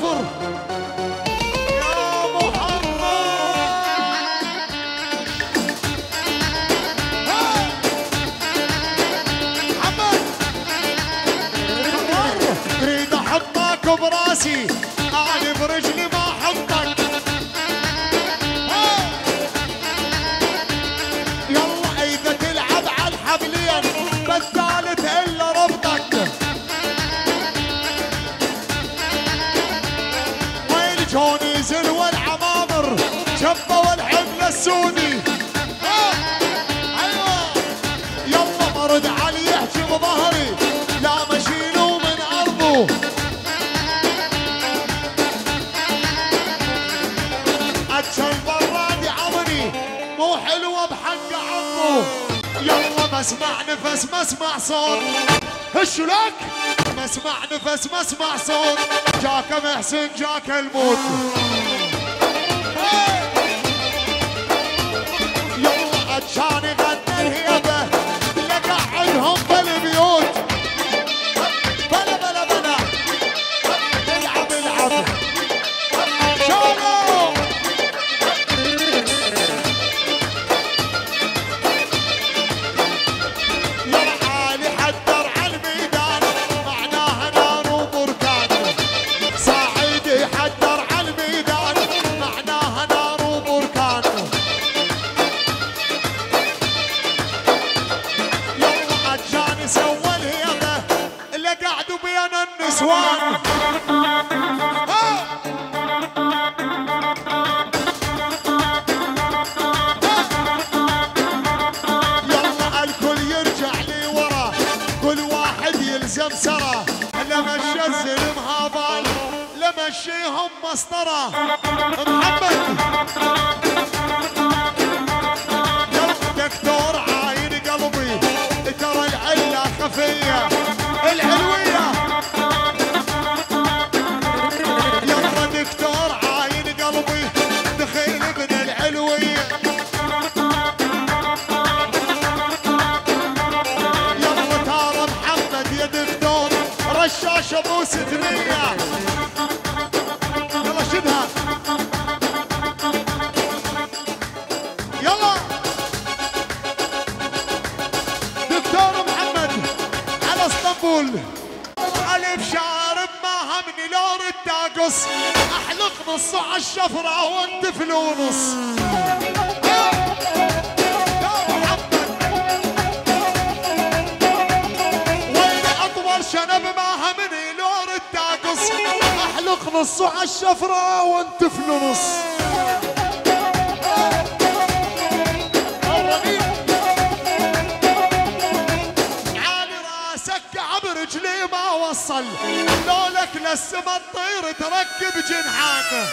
الظفر يا محمد. محمد اريد احطك براسي، انا برجلي ما احطك. يلا اذا تلعب على الحبلين بالثالث الا ربطك. وين جونيزل والعمامر جبوا الحبل السودي. ايوه يلا مرد علي يحكي بظهري، لا مشيله من ارضه. اجل برادي عظني مو حلوه بحق عمه. يلا ما اسمع نفس ما اسمع صوت، هشوا لك ما اسمع نفس ما اسمع صوت. جاك محسن جاك الموت. يلا اجاني غنى الهيبه لقعدهم بالبيوت. بلا بلا بلا العب العب شالوا. يلا عالي حدر على الميدان معناها نار وبركان. صاعدي حدر على الميدان معناها نار وبركان. يلا اجاني سوى الهيبه اللي قعدوا بين النسوان. يلا الكل يرجع لي ورا، كل واحد يلزم سرى. لمشى الزلم هابال لمشيهم مسطره. محمد يلا دكتور عاين قلبي، ترى العله خفيه العلويه. يلا دكتور عاين قلبي دخيل ابن العلويه. يلا ترى محمد يا دكتور رشاش ابو ستريه. يلا شدها يلا دكتور محمد على اسطنبول. الف شارب ما همني لون التاقص، احلق نص على الشفره وانت فلونص. يا محمد وين اطول شنب ما همني لون التاقص، احلق نص على الشفره وانت فلونص. عالي راسك كعب رجلي ما وصل، لولك للسما تطير تركب جنحانه.